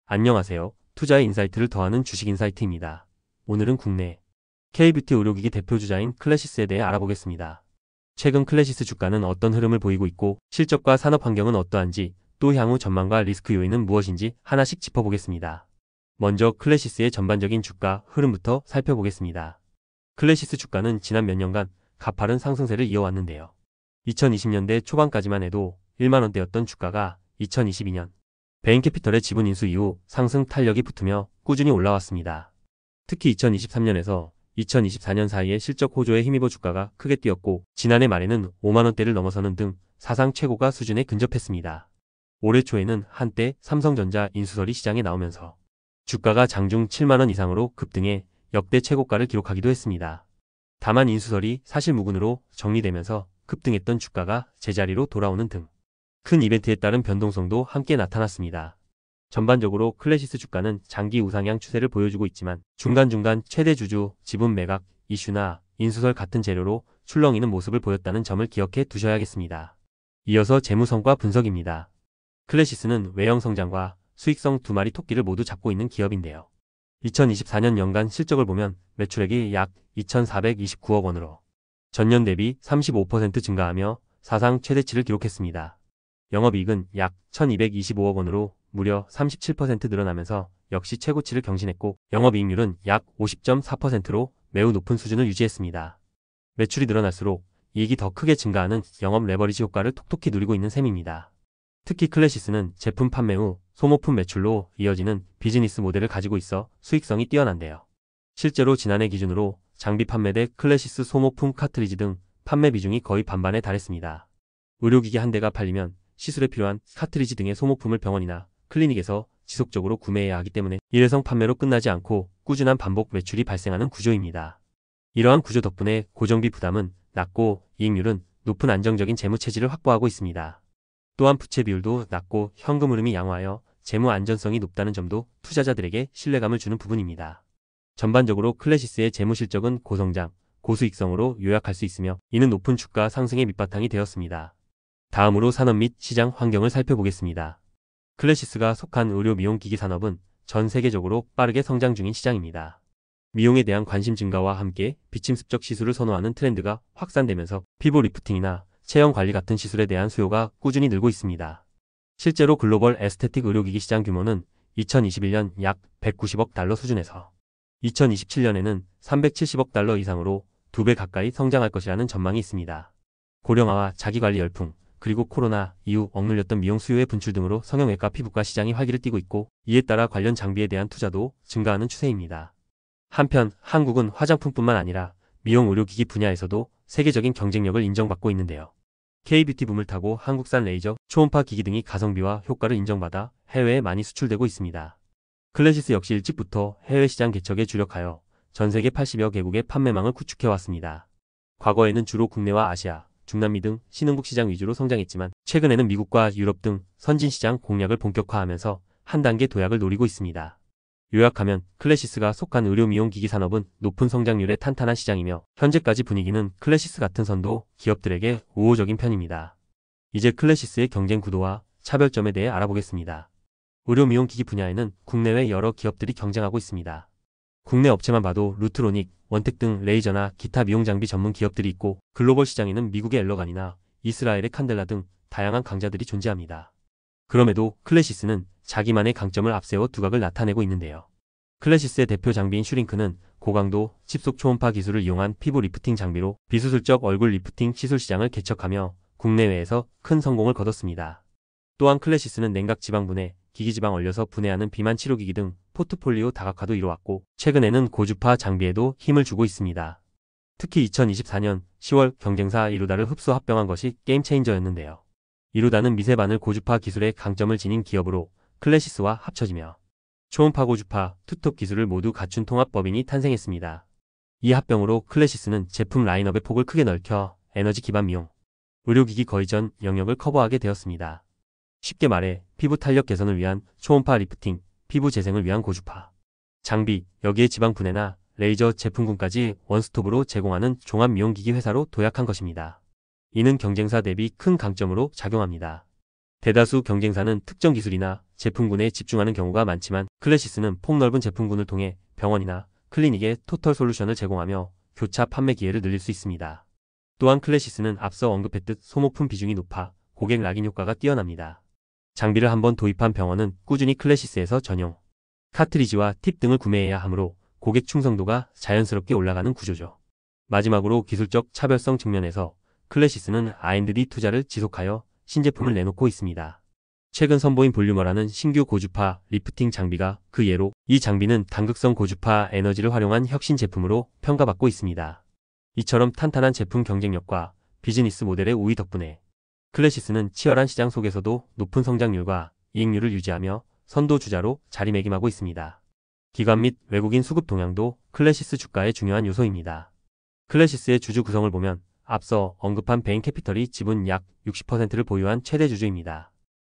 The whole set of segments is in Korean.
안녕하세요. 투자의 인사이트를 더하는 주식 인사이트입니다. 오늘은 국내 K뷰티 의료기기 대표주자인 클래시스에 대해 알아보겠습니다. 최근 클래시스 주가는 어떤 흐름을 보이고 있고 실적과 산업 환경은 어떠한지, 또 향후 전망과 리스크 요인은 무엇인지 하나씩 짚어보겠습니다. 먼저 클래시스의 전반적인 주가 흐름부터 살펴보겠습니다. 클래시스 주가는 지난 몇 년간 가파른 상승세를 이어왔는데요. 2020년대 초반까지만 해도 1만원대였던 주가가 2022년 베인캐피털의 지분 인수 이후 상승 탄력이 붙으며 꾸준히 올라왔습니다. 특히 2023년에서 2024년 사이에 실적 호조에 힘입어 주가가 크게 뛰었고, 지난해 말에는 5만원대를 넘어서는 등 사상 최고가 수준에 근접했습니다. 올해 초에는 한때 삼성전자 인수설이 시장에 나오면서 주가가 장중 7만원 이상으로 급등해 역대 최고가를 기록하기도 했습니다. 다만 인수설이 사실무근으로 정리되면서 급등했던 주가가 제자리로 돌아오는 등 큰 이벤트에 따른 변동성도 함께 나타났습니다. 전반적으로 클래시스 주가는 장기 우상향 추세를 보여주고 있지만 중간중간 최대 주주 지분 매각 이슈나 인수설 같은 재료로 출렁이는 모습을 보였다는 점을 기억해 두셔야겠습니다. 이어서 재무성과 분석입니다. 클래시스는 외형 성장과 수익성 두 마리 토끼를 모두 잡고 있는 기업인데요. 2024년 연간 실적을 보면 매출액이 약 2,429억 원으로 전년 대비 35% 증가하며 사상 최대치를 기록했습니다. 영업이익은 약 1,225억 원으로 무려 37% 늘어나면서 역시 최고치를 경신했고, 영업이익률은 약 50.4%로 매우 높은 수준을 유지했습니다. 매출이 늘어날수록 이익이 더 크게 증가하는 영업 레버리지 효과를 톡톡히 누리고 있는 셈입니다. 특히 클래시스는 제품 판매 후 소모품 매출로 이어지는 비즈니스 모델을 가지고 있어 수익성이 뛰어난데요. 실제로 지난해 기준으로 장비 판매대 클래시스 소모품 카트리지 등 판매 비중이 거의 반반에 달했습니다. 의료기기 한 대가 팔리면 시술에 필요한 카트리지 등의 소모품을 병원이나 클리닉에서 지속적으로 구매해야 하기 때문에 일회성 판매로 끝나지 않고 꾸준한 반복 매출이 발생하는 구조입니다. 이러한 구조 덕분에 고정비 부담은 낮고 이익률은 높은 안정적인 재무 체질을 확보하고 있습니다. 또한 부채 비율도 낮고 현금 흐름이 양호하여 재무 안전성이 높다는 점도 투자자들에게 신뢰감을 주는 부분입니다. 전반적으로 클래시스의 재무 실적은 고성장, 고수익성으로 요약할 수 있으며 이는 높은 주가 상승의 밑바탕이 되었습니다. 다음으로 산업 및 시장 환경을 살펴보겠습니다. 클래시스가 속한 의료 미용 기기 산업은 전 세계적으로 빠르게 성장 중인 시장입니다. 미용에 대한 관심 증가와 함께 비침습적 시술을 선호하는 트렌드가 확산되면서 피부 리프팅이나 체형 관리 같은 시술에 대한 수요가 꾸준히 늘고 있습니다. 실제로 글로벌 에스테틱 의료기기 시장 규모는 2021년 약 190억 달러 수준에서 2027년에는 370억 달러 이상으로 2배 가까이 성장할 것이라는 전망이 있습니다. 고령화와 자기관리 열풍, 그리고 코로나 이후 억눌렸던 미용 수요의 분출 등으로 성형외과 피부과 시장이 활기를 띠고 있고, 이에 따라 관련 장비에 대한 투자도 증가하는 추세입니다. 한편 한국은 화장품뿐만 아니라 미용 의료기기 분야에서도 세계적인 경쟁력을 인정받고 있는데요. K뷰티 붐을 타고 한국산 레이저, 초음파 기기 등이 가성비와 효과를 인정받아 해외에 많이 수출되고 있습니다. 클래시스 역시 일찍부터 해외 시장 개척에 주력하여 전 세계 80여 개국의 판매망을 구축해왔습니다. 과거에는 주로 국내와 아시아, 중남미 등 신흥국 시장 위주로 성장했지만 최근에는 미국과 유럽 등 선진시장 공략을 본격화하면서 한 단계 도약을 노리고 있습니다. 요약하면 클래시스가 속한 의료 미용 기기 산업은 높은 성장률의 탄탄한 시장이며 현재까지 분위기는 클래시스 같은 선도 기업들에게 우호적인 편입니다. 이제 클래시스의 경쟁 구도와 차별점에 대해 알아보겠습니다. 의료 미용 기기 분야에는 국내외 여러 기업들이 경쟁하고 있습니다. 국내 업체만 봐도 루트로닉, 원텍 등 레이저나 기타 미용 장비 전문 기업들이 있고, 글로벌 시장에는 미국의 엘러간이나 이스라엘의 칸델라 등 다양한 강자들이 존재합니다. 그럼에도 클래시스는 자기만의 강점을 앞세워 두각을 나타내고 있는데요. 클래시스의 대표 장비인 슈링크는 고강도 칩속 초음파 기술을 이용한 피부 리프팅 장비로 비수술적 얼굴 리프팅 시술 시장을 개척하며 국내외에서 큰 성공을 거뒀습니다. 또한 클래시스는 냉각 지방분해, 기기지방 얼려서 분해하는 비만 치료기기 등 포트폴리오 다각화도 이뤄왔고, 최근에는 고주파 장비에도 힘을 주고 있습니다. 특히 2024년 10월 경쟁사 이루다를 흡수 합병한 것이 게임 체인저였는데요. 이루다는 미세바늘 고주파 기술의 강점을 지닌 기업으로 클래시스와 합쳐지며 초음파 고주파, 투톱 기술을 모두 갖춘 통합법인이 탄생했습니다. 이 합병으로 클래시스는 제품 라인업의 폭을 크게 넓혀 에너지 기반 미용, 의료기기 거의 전 영역을 커버하게 되었습니다. 쉽게 말해 피부 탄력 개선을 위한 초음파 리프팅, 피부 재생을 위한 고주파 장비, 여기에 지방 분해나 레이저 제품군까지 원스톱으로 제공하는 종합 미용기기 회사로 도약한 것입니다. 이는 경쟁사 대비 큰 강점으로 작용합니다. 대다수 경쟁사는 특정 기술이나 제품군에 집중하는 경우가 많지만 클래시스는 폭넓은 제품군을 통해 병원이나 클리닉에 토털 솔루션을 제공하며 교차 판매 기회를 늘릴 수 있습니다. 또한 클래시스는 앞서 언급했듯 소모품 비중이 높아 고객 락인 효과가 뛰어납니다. 장비를 한번 도입한 병원은 꾸준히 클래시스에서 전용 카트리지와 팁 등을 구매해야 하므로 고객 충성도가 자연스럽게 올라가는 구조죠. 마지막으로 기술적 차별성 측면에서 클래시스는 R&D 투자를 지속하여 신제품을 내놓고 있습니다. 최근 선보인 볼류머라는 신규 고주파 리프팅 장비가 그 예로, 이 장비는 단극성 고주파 에너지를 활용한 혁신 제품으로 평가받고 있습니다. 이처럼 탄탄한 제품 경쟁력과 비즈니스 모델의 우위 덕분에 클래시스는 치열한 시장 속에서도 높은 성장률과 이익률을 유지하며 선도주자로 자리매김하고 있습니다. 기관 및 외국인 수급 동향도 클래시스 주가의 중요한 요소입니다. 클래시스의 주주 구성을 보면 앞서 언급한 베인캐피털이 지분 약 60%를 보유한 최대 주주입니다.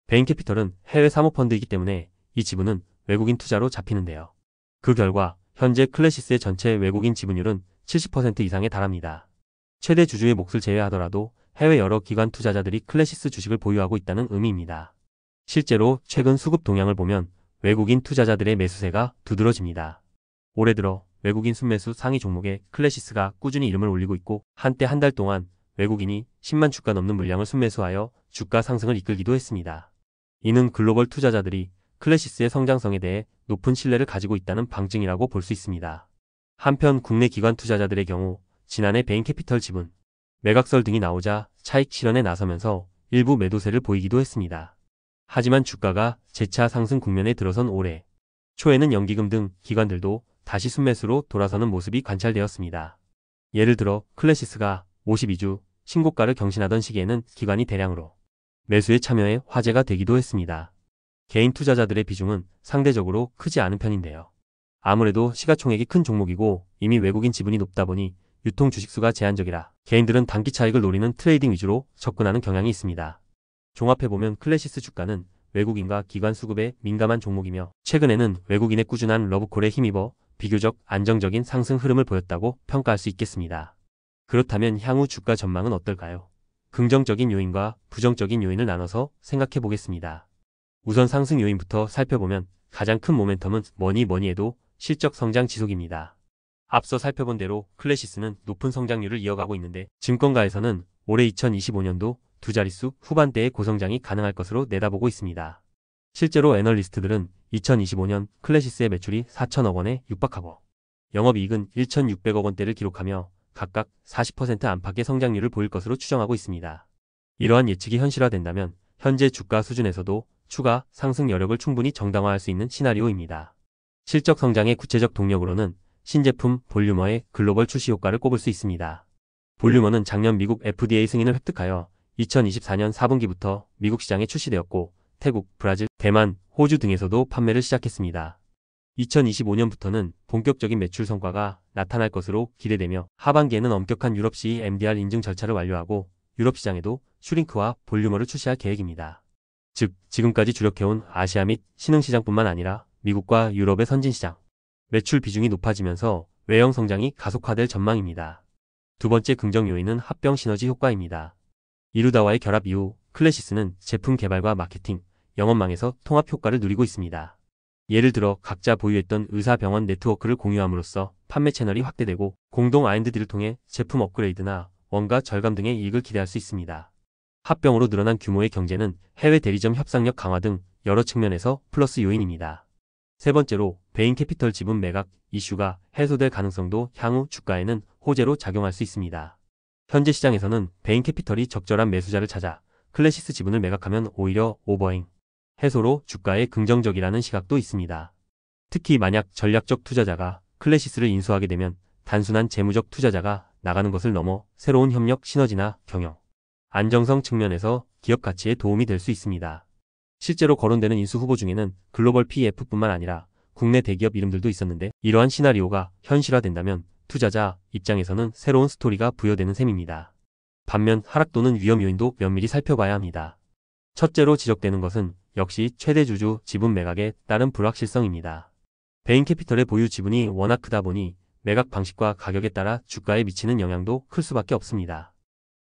베인캐피털은 해외 사모펀드이기 때문에 이 지분은 외국인 투자로 잡히는데요. 그 결과 현재 클래시스의 전체 외국인 지분율은 70% 이상에 달합니다. 최대 주주의 몫을 제외하더라도 해외 여러 기관 투자자들이 클래시스 주식을 보유하고 있다는 의미입니다. 실제로 최근 수급 동향을 보면 외국인 투자자들의 매수세가 두드러집니다. 올해 들어 외국인 순매수 상위 종목에 클래시스가 꾸준히 이름을 올리고 있고 한때 한 달 동안 외국인이 10만 주가 넘는 물량을 순매수하여 주가 상승을 이끌기도 했습니다. 이는 글로벌 투자자들이 클래시스의 성장성에 대해 높은 신뢰를 가지고 있다는 방증이라고 볼 수 있습니다. 한편 국내 기관 투자자들의 경우 지난해 베인캐피털 지분, 매각설 등이 나오자 차익 실현에 나서면서 일부 매도세를 보이기도 했습니다. 하지만 주가가 재차 상승 국면에 들어선 올해 초에는 연기금 등 기관들도 다시 순매수로 돌아서는 모습이 관찰되었습니다. 예를 들어 클래시스가 52주 신고가를 경신하던 시기에는 기관이 대량으로 매수에 참여해 화제가 되기도 했습니다. 개인 투자자들의 비중은 상대적으로 크지 않은 편인데요. 아무래도 시가총액이 큰 종목이고 이미 외국인 지분이 높다 보니 유통 주식수가 제한적이라 개인들은 단기 차익을 노리는 트레이딩 위주로 접근하는 경향이 있습니다. 종합해보면 클래시스 주가는 외국인과 기관 수급에 민감한 종목이며 최근에는 외국인의 꾸준한 러브콜에 힘입어 비교적 안정적인 상승 흐름을 보였다고 평가할 수 있겠습니다. 그렇다면 향후 주가 전망은 어떨까요? 긍정적인 요인과 부정적인 요인을 나눠서 생각해 보겠습니다. 우선 상승 요인부터 살펴보면 가장 큰 모멘텀은 뭐니 해도 실적 성장 지속입니다. 앞서 살펴본 대로 클래시스는 높은 성장률을 이어가고 있는데 증권가에서는 올해 2025년도 두 자릿수 후반대의 고성장이 가능할 것으로 내다보고 있습니다. 실제로 애널리스트들은 2025년 클래시스의 매출이 4천억 원에 육박하고 영업이익은 1,600억 원대를 기록하며 각각 40% 안팎의 성장률을 보일 것으로 추정하고 있습니다. 이러한 예측이 현실화된다면 현재 주가 수준에서도 추가 상승 여력을 충분히 정당화할 수 있는 시나리오입니다. 실적 성장의 구체적 동력으로는 신제품 볼류머의 글로벌 출시 효과를 꼽을 수 있습니다. 볼류머는 작년 미국 FDA 승인을 획득하여 2024년 4분기부터 미국 시장에 출시되었고 태국, 브라질, 대만, 호주 등에서도 판매를 시작했습니다. 2025년부터는 본격적인 매출 성과가 나타날 것으로 기대되며 하반기에는 엄격한 유럽 CE/MDR 인증 절차를 완료하고 유럽 시장에도 슈링크와 볼류머를 출시할 계획입니다. 즉, 지금까지 주력해온 아시아 및 신흥시장뿐만 아니라 미국과 유럽의 선진시장, 매출 비중이 높아지면서 외형 성장이 가속화될 전망입니다. 두 번째 긍정 요인은 합병 시너지 효과입니다. 이루다와의 결합 이후 클래시스는 제품 개발과 마케팅, 영업망에서 통합 효과를 누리고 있습니다. 예를 들어 각자 보유했던 의사병원 네트워크를 공유함으로써 판매 채널이 확대되고 공동 R&D를 통해 제품 업그레이드나 원가 절감 등의 이익을 기대할 수 있습니다. 합병으로 늘어난 규모의 경제는 해외 대리점 협상력 강화 등 여러 측면에서 플러스 요인입니다. 세 번째로 베인캐피털 지분 매각 이슈가 해소될 가능성도 향후 주가에는 호재로 작용할 수 있습니다. 현재 시장에서는 베인캐피털이 적절한 매수자를 찾아 클래시스 지분을 매각하면 오히려 오버행 해소로 주가에 긍정적이라는 시각도 있습니다. 특히 만약 전략적 투자자가 클래시스를 인수하게 되면 단순한 재무적 투자자가 나가는 것을 넘어 새로운 협력 시너지나 경영, 안정성 측면에서 기업 가치에 도움이 될 수 있습니다. 실제로 거론되는 인수 후보 중에는 글로벌 PEF뿐만 아니라 국내 대기업 이름들도 있었는데 이러한 시나리오가 현실화된다면 투자자 입장에서는 새로운 스토리가 부여되는 셈입니다. 반면 하락 또는 위험 요인도 면밀히 살펴봐야 합니다. 첫째로 지적되는 것은 역시 최대 주주 지분 매각에 따른 불확실성입니다. 베인캐피털의 보유 지분이 워낙 크다 보니 매각 방식과 가격에 따라 주가에 미치는 영향도 클 수밖에 없습니다.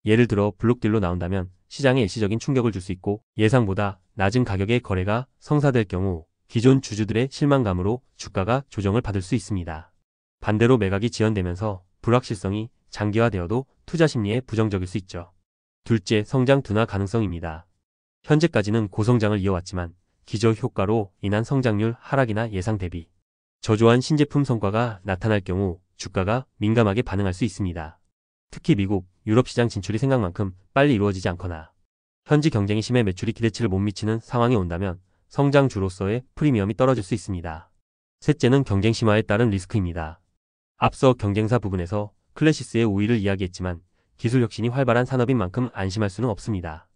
예를 들어 블록딜로 나온다면 시장에 일시적인 충격을 줄 수 있고 예상보다 낮은 가격의 거래가 성사될 경우 기존 주주들의 실망감으로 주가가 조정을 받을 수 있습니다. 반대로 매각이 지연되면서 불확실성이 장기화되어도 투자 심리에 부정적일 수 있죠. 둘째, 성장 둔화 가능성입니다. 현재까지는 고성장을 이어왔지만 기저 효과로 인한 성장률 하락이나 예상 대비 저조한 신제품 성과가 나타날 경우 주가가 민감하게 반응할 수 있습니다. 특히 미국, 유럽 시장 진출이 생각만큼 빨리 이루어지지 않거나 현지 경쟁이 심해 매출이 기대치를 못 미치는 상황이 온다면 성장주로서의 프리미엄이 떨어질 수 있습니다. 셋째는 경쟁 심화에 따른 리스크입니다. 앞서 경쟁사 부분에서 클래시스의 우위를 이야기했지만 기술 혁신이 활발한 산업인 만큼 안심할 수는 없습니다.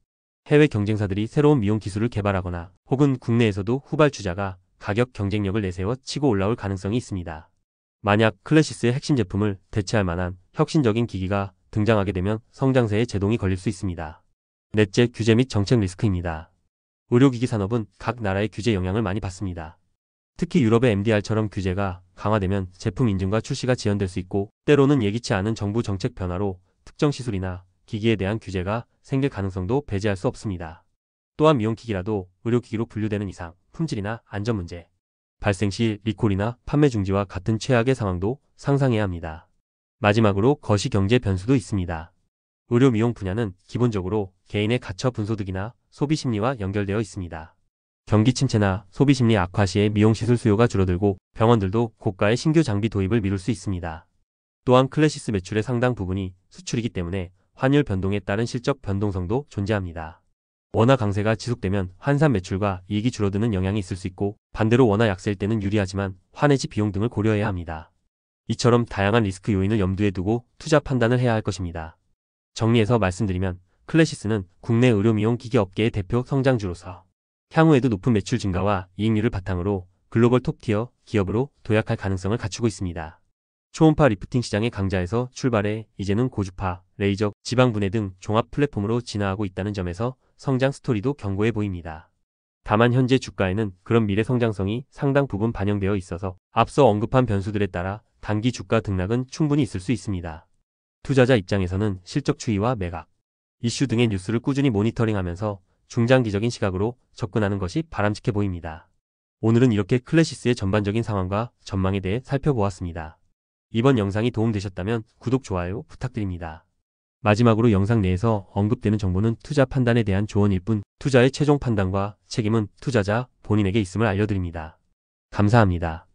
해외 경쟁사들이 새로운 미용 기술을 개발하거나 혹은 국내에서도 후발주자가 가격 경쟁력을 내세워 치고 올라올 가능성이 있습니다. 만약 클래시스의 핵심 제품을 대체할 만한 혁신적인 기기가 등장하게 되면 성장세에 제동이 걸릴 수 있습니다. 넷째, 규제 및 정책 리스크입니다. 의료기기 산업은 각 나라의 규제 영향을 많이 받습니다. 특히 유럽의 MDR처럼 규제가 강화되면 제품 인증과 출시가 지연될 수 있고 때로는 예기치 않은 정부 정책 변화로 특정 시술이나 기기에 대한 규제가 생길 가능성도 배제할 수 없습니다. 또한 미용기기라도 의료기기로 분류되는 이상 품질이나 안전 문제, 발생 시 리콜이나 판매 중지와 같은 최악의 상황도 상상해야 합니다. 마지막으로 거시경제 변수도 있습니다. 의료 미용 분야는 기본적으로 개인의 가처 분소득이나 소비 심리와 연결되어 있습니다. 경기 침체나 소비 심리 악화 시에 미용 시술 수요가 줄어들고 병원들도 고가의 신규 장비 도입을 미룰 수 있습니다. 또한 클래시스 매출의 상당 부분이 수출이기 때문에 환율 변동에 따른 실적 변동성도 존재합니다. 원화 강세가 지속되면 환산 매출과 이익이 줄어드는 영향이 있을 수 있고 반대로 원화 약세일 때는 유리하지만 환해지 비용 등을 고려해야 합니다. 이처럼 다양한 리스크 요인을 염두에 두고 투자 판단을 해야 할 것입니다. 정리해서 말씀드리면 클래시스는 국내 의료 미용 기기 업계의 대표 성장주로서 향후에도 높은 매출 증가와 이익률을 바탕으로 글로벌 톱티어 기업으로 도약할 가능성을 갖추고 있습니다. 초음파 리프팅 시장의 강자에서 출발해 이제는 고주파, 레이저, 지방분해 등 종합 플랫폼으로 진화하고 있다는 점에서 성장 스토리도 견고해 보입니다. 다만 현재 주가에는 그런 미래 성장성이 상당 부분 반영되어 있어서 앞서 언급한 변수들에 따라 단기 주가 등락은 충분히 있을 수 있습니다. 투자자 입장에서는 실적 추이와 매각, 이슈 등의 뉴스를 꾸준히 모니터링하면서 중장기적인 시각으로 접근하는 것이 바람직해 보입니다. 오늘은 이렇게 클래시스의 전반적인 상황과 전망에 대해 살펴보았습니다. 이번 영상이 도움되셨다면 구독, 좋아요 부탁드립니다. 마지막으로 영상 내에서 언급되는 정보는 투자 판단에 대한 조언일 뿐 투자의 최종 판단과 책임은 투자자 본인에게 있음을 알려드립니다. 감사합니다.